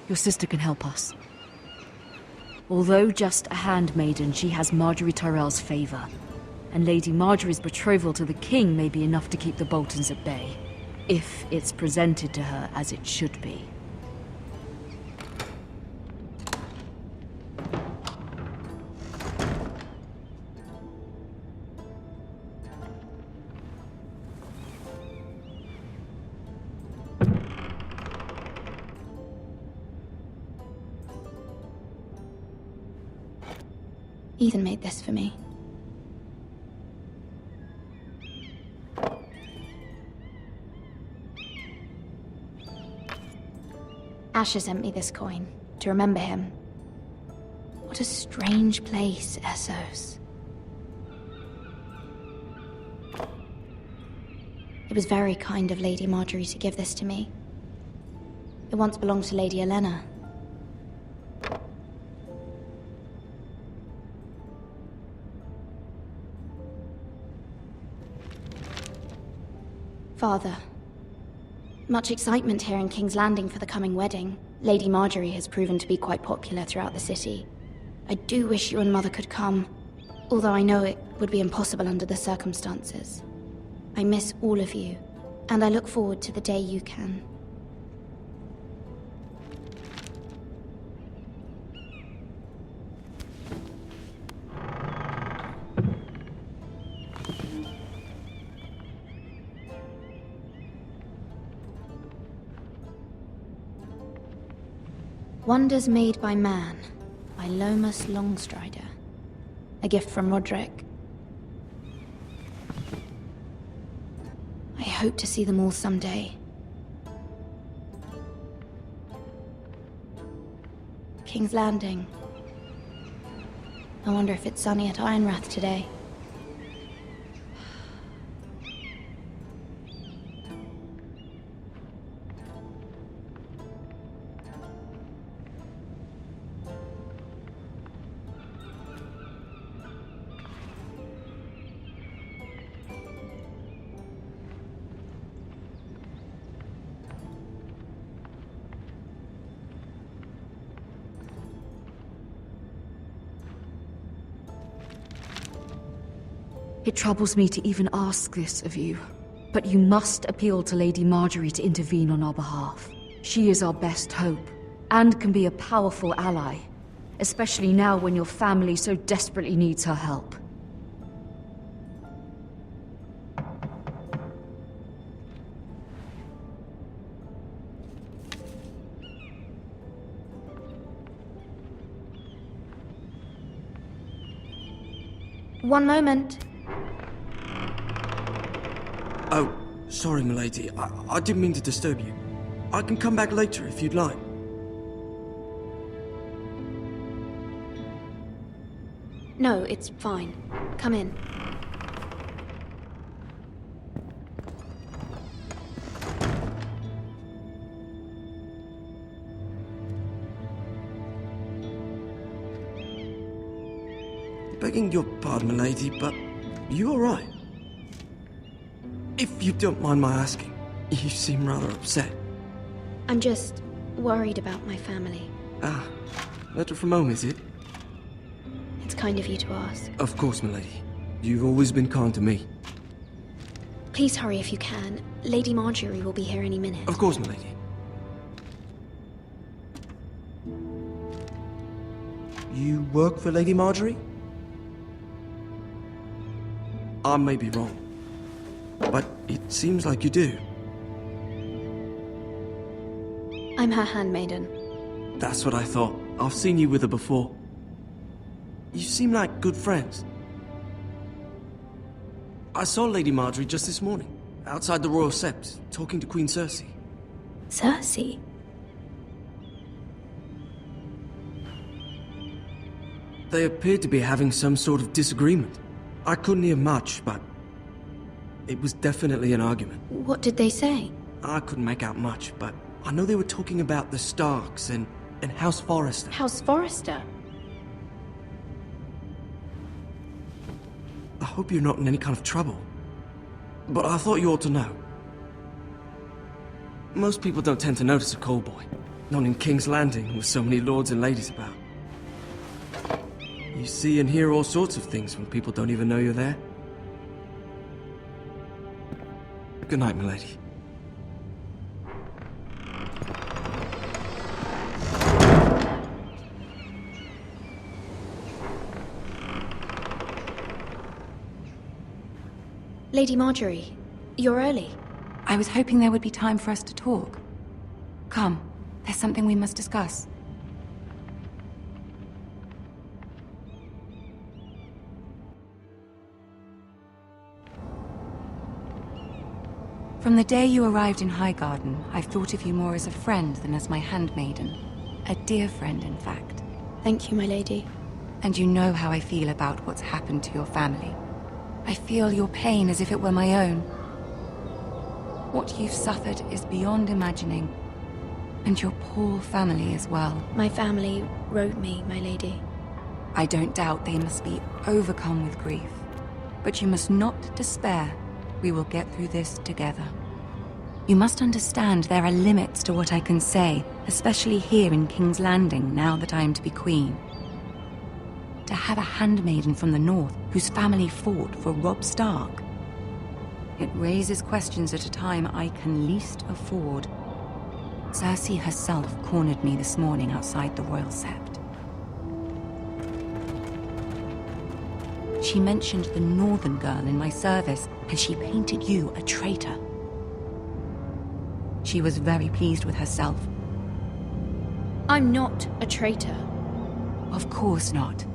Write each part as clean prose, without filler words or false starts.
Your sister can help us. Although just a handmaiden, she has Marjorie Tyrell's favor. And Lady Marjorie's betrothal to the king may be enough to keep the Boltons at bay. If it's presented to her as it should be. Ethan made this for me. Asher sent me this coin to remember him. What a strange place, Essos. It was very kind of Lady Marjorie to give this to me. It once belonged to Lady Elena. Father, much excitement here in King's Landing for the coming wedding. Lady Marjorie has proven to be quite popular throughout the city. I do wish you and Mother could come, although I know it would be impossible under the circumstances. I miss all of you, and I look forward to the day you can. Wonders Made by Man, by Lomas Longstrider. A gift from Roderick. I hope to see them all someday. King's Landing. I wonder if it's sunny at Ironrath today. It troubles me to even ask this of you, but you must appeal to Lady Marjorie to intervene on our behalf. She is our best hope, and can be a powerful ally, especially now when your family so desperately needs her help. One moment. Oh, sorry, milady. I didn't mean to disturb you. I can come back later if you'd like. No, it's fine. Come in. Begging your pardon, milady, but you all right? If you don't mind my asking, you seem rather upset. I'm just worried about my family. Ah, letter from home, is it? It's kind of you to ask. Of course, milady. You've always been kind to me. Please hurry if you can. Lady Marjorie will be here any minute. Of course, milady. You work for Lady Marjorie? I may be wrong, but it seems like you do. I'm her handmaiden. That's what I thought. I've seen you with her before. You seem like good friends. I saw Lady Marjorie just this morning, outside the Royal Sept, talking to Queen Cersei. Cersei? They appeared to be having some sort of disagreement. I couldn't hear much, but it was definitely an argument. What did they say? I couldn't make out much, but I know they were talking about the Starks and House Forrester. House Forrester? I hope you're not in any kind of trouble, but I thought you ought to know. Most people don't tend to notice a call boy. Not in King's Landing, with so many lords and ladies about. You see and hear all sorts of things when people don't even know you're there. Good night, milady. Lady Marjorie, you're early. I was hoping there would be time for us to talk. Come, there's something we must discuss. From the day you arrived in Highgarden, I've thought of you more as a friend than as my handmaiden. A dear friend, in fact. Thank you, my lady. And you know how I feel about what's happened to your family. I feel your pain as if it were my own. What you've suffered is beyond imagining. And your poor family as well. My family wrote me, my lady. I don't doubt they must be overcome with grief. But you must not despair. We will get through this together. You must understand there are limits to what I can say, especially here in King's Landing, now that I am to be queen. To have a handmaiden from the north whose family fought for Robb Stark. It raises questions at a time I can least afford. Cersei herself cornered me this morning outside the Royal Sept. She mentioned the northern girl in my service, and she painted you a traitor. She was very pleased with herself. I'm not a traitor. Of course not.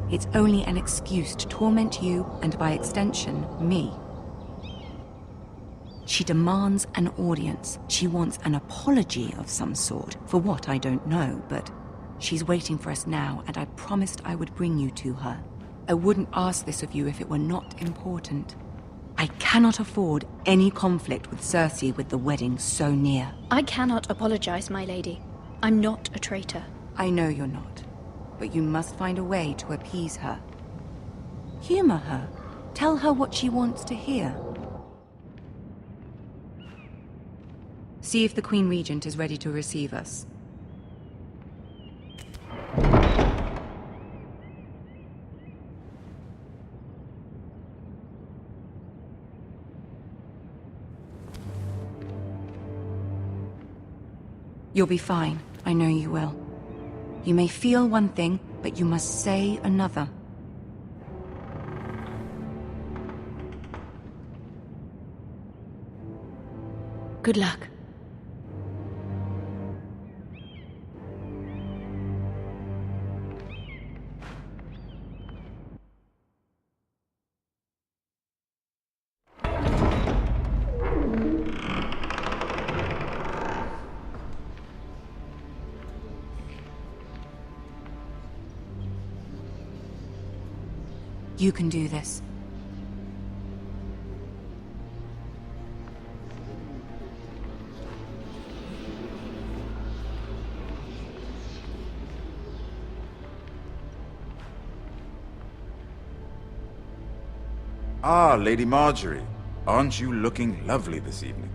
It's only an excuse to torment you, and by extension, me. She demands an audience. She wants an apology of some sort, for what I don't know, but she's waiting for us now, and I promised I would bring you to her. I wouldn't ask this of you if it were not important. I cannot afford any conflict with Cersei with the wedding so near. I cannot apologize, my lady. I'm not a traitor. I know you're not, but you must find a way to appease her. Humor her. Tell her what she wants to hear. See if the Queen Regent is ready to receive us. You'll be fine. I know you will. You may feel one thing, but you must say another. Good luck. You can do this. Ah, Lady Marjorie. Aren't you looking lovely this evening?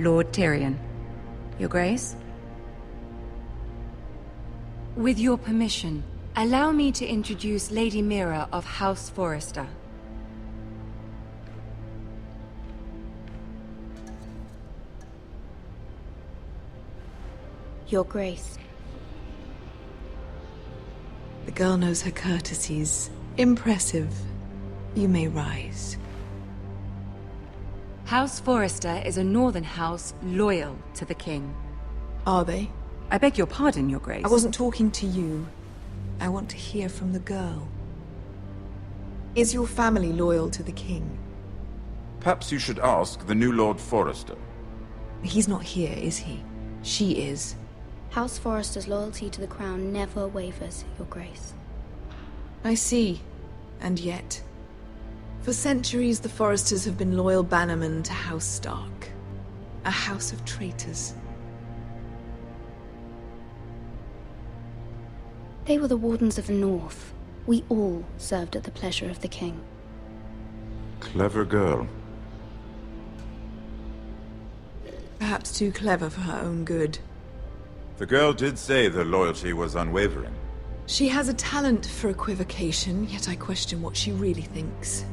Lord Tyrion. Your Grace? With your permission, allow me to introduce Lady Mira of House Forrester. Your Grace. The girl knows her courtesies. Impressive. You may rise. House Forrester is a northern house loyal to the king. Are they? I beg your pardon, Your Grace. I wasn't talking to you. I want to hear from the girl. Is your family loyal to the king? Perhaps you should ask the new Lord Forrester. He's not here, is he? She is. House Forrester's loyalty to the crown never wavers, Your Grace. I see. And yet, for centuries the Forresters have been loyal bannermen to House Stark. A house of traitors. They were the Wardens of the North. We all served at the pleasure of the king. Clever girl. Perhaps too clever for her own good. The girl did say the loyalty was unwavering. She has a talent for equivocation, yet I question what she really thinks.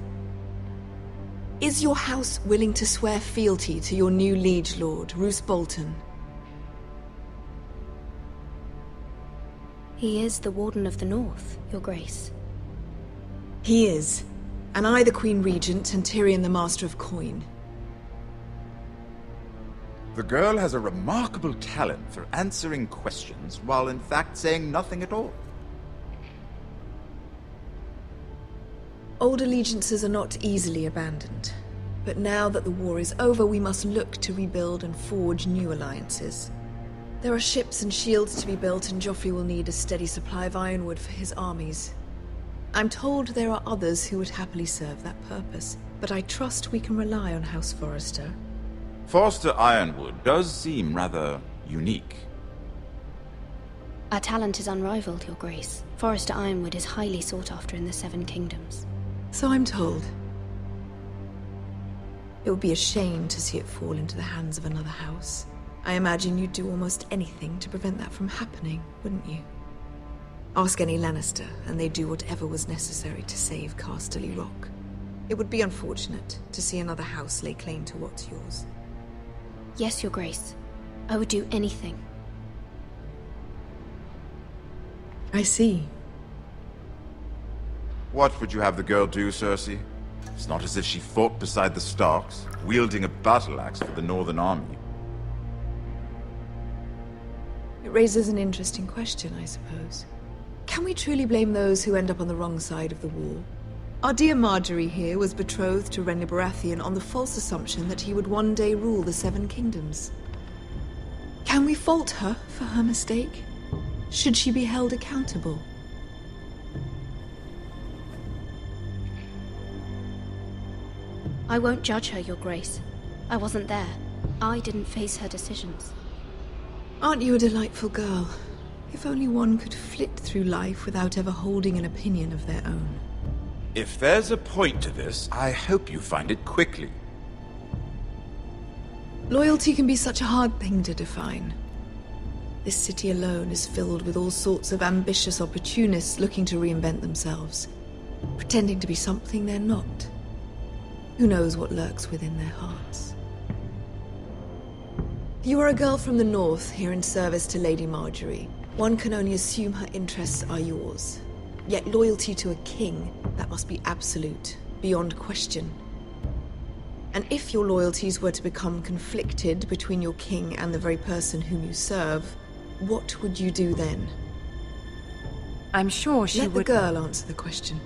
Is your house willing to swear fealty to your new liege lord, Roose Bolton? He is the Warden of the North, Your Grace. He is. And I the Queen Regent and Tyrion the Master of Coin. The girl has a remarkable talent for answering questions while in fact saying nothing at all. Old allegiances are not easily abandoned. But now that the war is over, we must look to rebuild and forge new alliances. There are ships and shields to be built, and Joffrey will need a steady supply of ironwood for his armies. I'm told there are others who would happily serve that purpose, but I trust we can rely on House Forrester. Forster Ironwood does seem rather unique. Our talent is unrivaled, Your Grace. Forrester Ironwood is highly sought after in the Seven Kingdoms. So I'm told. It would be a shame to see it fall into the hands of another house. I imagine you'd do almost anything to prevent that from happening, wouldn't you? Ask any Lannister, and they'd do whatever was necessary to save Casterly Rock. It would be unfortunate to see another house lay claim to what's yours. Yes, Your Grace. I would do anything. I see. What would you have the girl do, Cersei? It's not as if she fought beside the Starks, wielding a battle axe for the Northern Army. It raises an interesting question, I suppose. Can we truly blame those who end up on the wrong side of the war? Our dear Marjorie here was betrothed to Renly Baratheon on the false assumption that he would one day rule the Seven Kingdoms. Can we fault her for her mistake? Should she be held accountable? I won't judge her, Your Grace. I wasn't there. I didn't face her decisions. Aren't you a delightful girl? If only one could flit through life without ever holding an opinion of their own. If there's a point to this, I hope you find it quickly. Loyalty can be such a hard thing to define. This city alone is filled with all sorts of ambitious opportunists looking to reinvent themselves, pretending to be something they're not. Who knows what lurks within their hearts? You are a girl from the north, here in service to Lady Marjorie. One can only assume her interests are yours. Yet loyalty to a king, that must be absolute, beyond question. And if your loyalties were to become conflicted between your king and the very person whom you serve, what would you do then? I'm sure she would... Let the girl answer the question.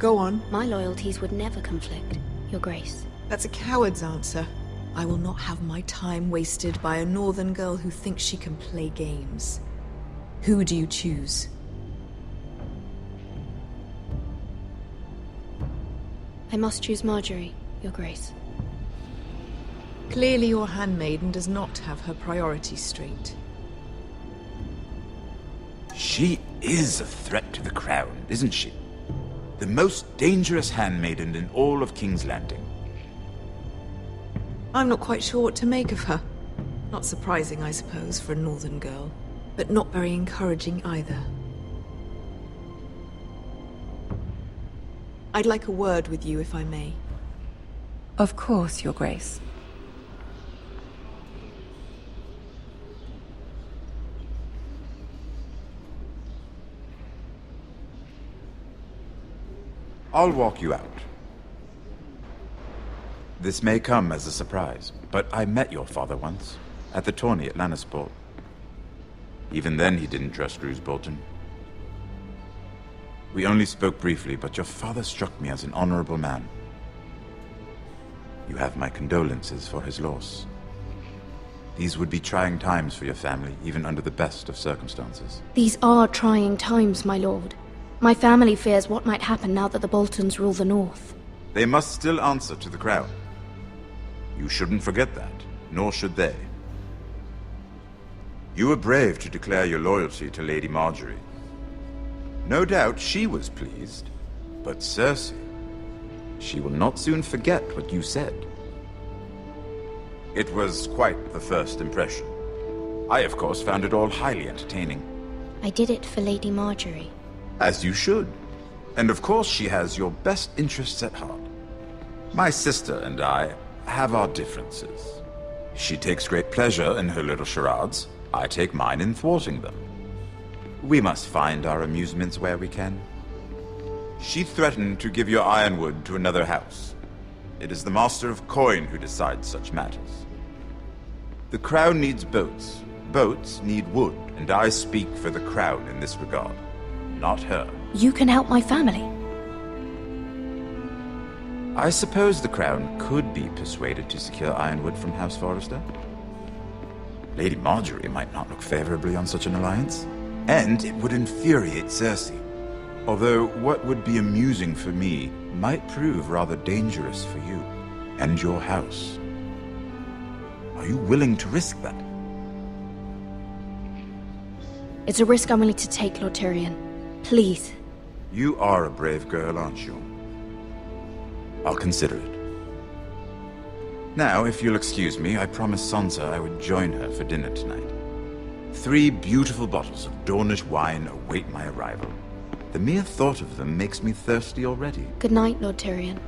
Go on. My loyalties would never conflict, Your Grace. That's a coward's answer. I will not have my time wasted by a northern girl who thinks she can play games. Who do you choose? I must choose Marjorie, Your Grace. Clearly your handmaiden does not have her priorities straight. She is a threat to the crown, isn't she? The most dangerous handmaiden in all of King's Landing. I'm not quite sure what to make of her. Not surprising, I suppose, for a northern girl, but not very encouraging either. I'd like a word with you, if I may. Of course, Your Grace. I'll walk you out. This may come as a surprise, but I met your father once, at the tourney at Lannisport. Even then he didn't trust Roose Bolton. We only spoke briefly, but your father struck me as an honorable man. You have my condolences for his loss. These would be trying times for your family, even under the best of circumstances. These are trying times, my lord. My family fears what might happen now that the Boltons rule the North. They must still answer to the crown. You shouldn't forget that, nor should they. You were brave to declare your loyalty to Lady Marjorie. No doubt she was pleased, but Cersei, she will not soon forget what you said. It was quite the first impression. I, of course, found it all highly entertaining. I did it for Lady Marjorie. As you should. And of course she has your best interests at heart. My sister and I have our differences. She takes great pleasure in her little charades. I take mine in thwarting them. We must find our amusements where we can. She threatened to give your ironwood to another house. It is the Master of Coin who decides such matters. The crown needs boats. Boats need wood, and I speak for the crown in this regard, not her. You can help my family. I suppose the crown could be persuaded to secure ironwood from House Forrester. Lady Marjorie might not look favorably on such an alliance, and it would infuriate Cersei. Although what would be amusing for me might prove rather dangerous for you and your house. Are you willing to risk that? It's a risk I'm willing to take, Lord Tyrion. Please. You are a brave girl, aren't you? I'll consider it. Now, if you'll excuse me, I promised Sansa I would join her for dinner tonight. 3 beautiful bottles of Dornish wine await my arrival. The mere thought of them makes me thirsty already. Good night, Lord Tyrion.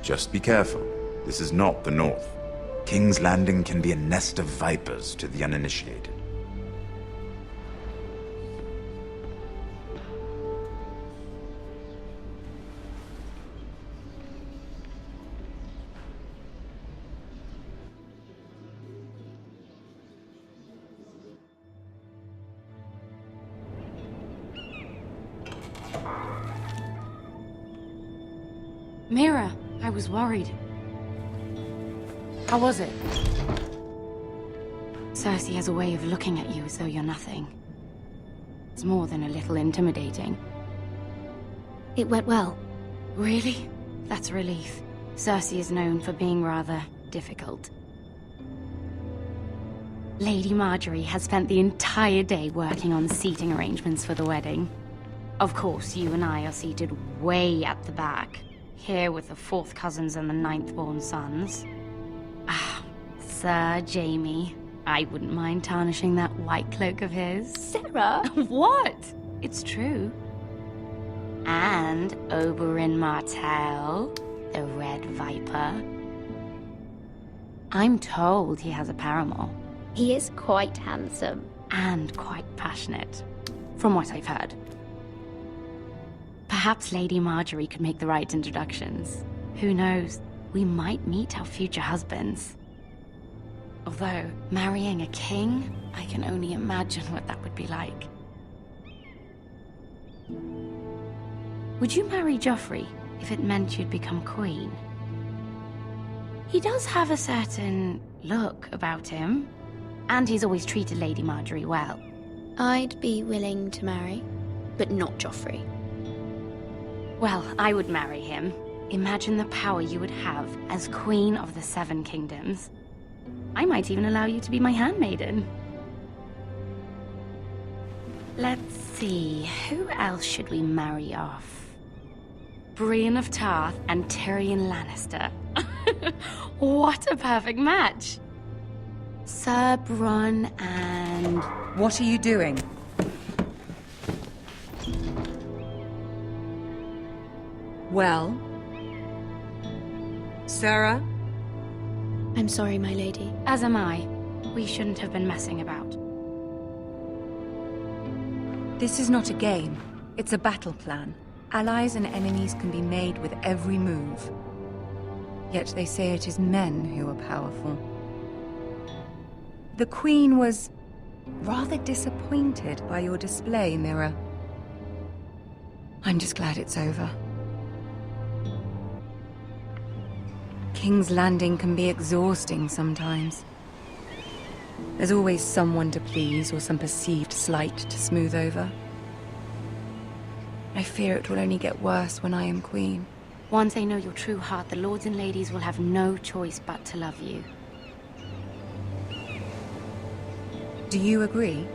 Just be careful. This is not the North. King's Landing can be a nest of vipers to the uninitiated. Mira, I was worried. How was it? Cersei has a way of looking at you as though you're nothing. It's more than a little intimidating. It went well. Really? That's a relief. Cersei is known for being rather difficult. Lady Marjorie has spent the entire day working on seating arrangements for the wedding. Of course, you and I are seated way at the back. Here with the 4th cousins and the 9th-born sons. Ah, Sir Jaime. I wouldn't mind tarnishing that white cloak of his. Sarah? What? It's true. And Oberyn Martell, the Red Viper. I'm told he has a paramour. He is quite handsome. And quite passionate, from what I've heard. Perhaps Lady Marjorie could make the right introductions. Who knows? We might meet our future husbands. Although, marrying a king, I can only imagine what that would be like. Would you marry Joffrey if it meant you'd become queen? He does have a certain look about him, and he's always treated Lady Marjorie well. I'd be willing to marry, but not Joffrey. Well, I would marry him. Imagine the power you would have as Queen of the 7 Kingdoms. I might even allow you to be my handmaiden. Let's see, who else should we marry off? Brienne of Tarth and Tyrion Lannister. What a perfect match! Sir Bronn and... What are you doing? Well? Sarah? I'm sorry, my lady. As am I. We shouldn't have been messing about. This is not a game. It's a battle plan. Allies and enemies can be made with every move. Yet they say it is men who are powerful. The Queen was rather disappointed by your display, Mira. I'm just glad it's over. King's Landing can be exhausting sometimes. There's always someone to please or some perceived slight to smooth over. I fear it will only get worse when I am queen. Once they know your true heart, the lords and ladies will have no choice but to love you. Do you agree?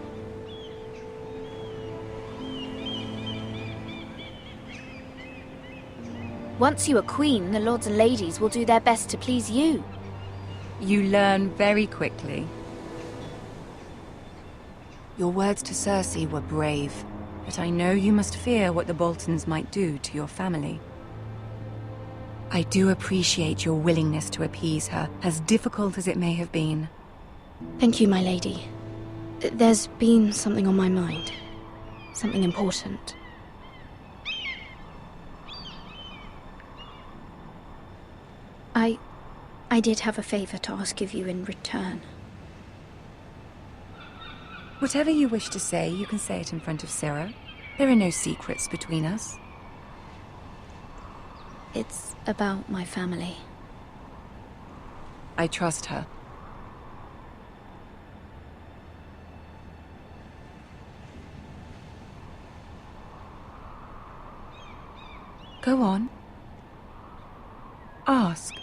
Once you are queen, the lords and ladies will do their best to please you. You learn very quickly. Your words to Cersei were brave, but I know you must fear what the Boltons might do to your family. I do appreciate your willingness to appease her, as difficult as it may have been. Thank you, my lady. There's been something on my mind. Something important. I did have a favor to ask of you in return. Whatever you wish to say, you can say it in front of Sarah. There are no secrets between us. It's about my family. I trust her. Go on. Ask.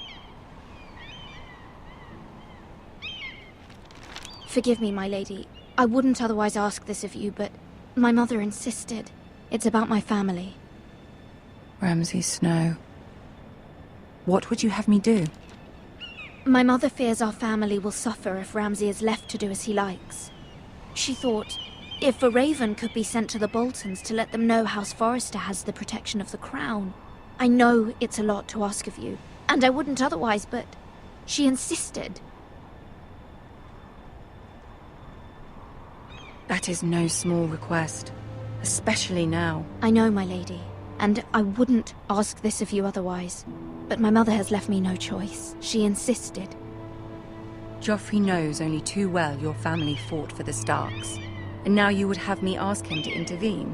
Forgive me, my lady. I wouldn't otherwise ask this of you, but my mother insisted. It's about my family. Ramsay Snow. What would you have me do? My mother fears our family will suffer if Ramsay is left to do as he likes. She thought, if a raven could be sent to the Boltons to let them know House Forrester has the protection of the crown. I know it's a lot to ask of you, and I wouldn't otherwise, but she insisted. That is no small request, especially now. I know, my lady, and I wouldn't ask this of you otherwise. But my mother has left me no choice. She insisted. Joffrey knows only too well your family fought for the Starks, and now you would have me ask him to intervene.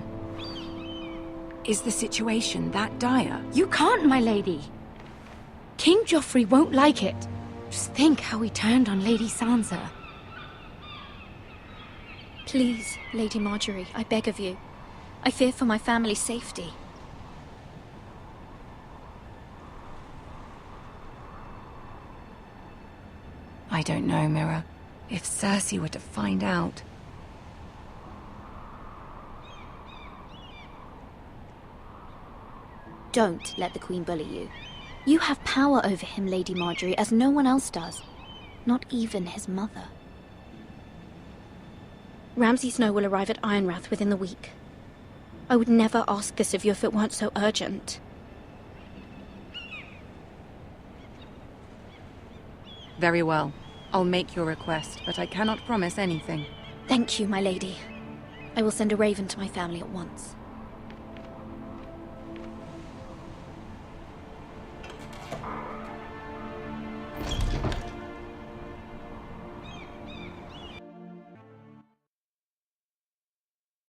Is the situation that dire? You can't, my lady. King Joffrey won't like it. Just think how he turned on Lady Sansa. Please, Lady Marjorie, I beg of you. I fear for my family's safety. I don't know, Mira. If Cersei were to find out... Don't let the Queen bully you. You have power over him, Lady Marjorie, as no one else does. Not even his mother. Ramsay Snow will arrive at Ironrath within the week. I would never ask this of you if it weren't so urgent. Very well. I'll make your request, but I cannot promise anything. Thank you, my lady. I will send a raven to my family at once.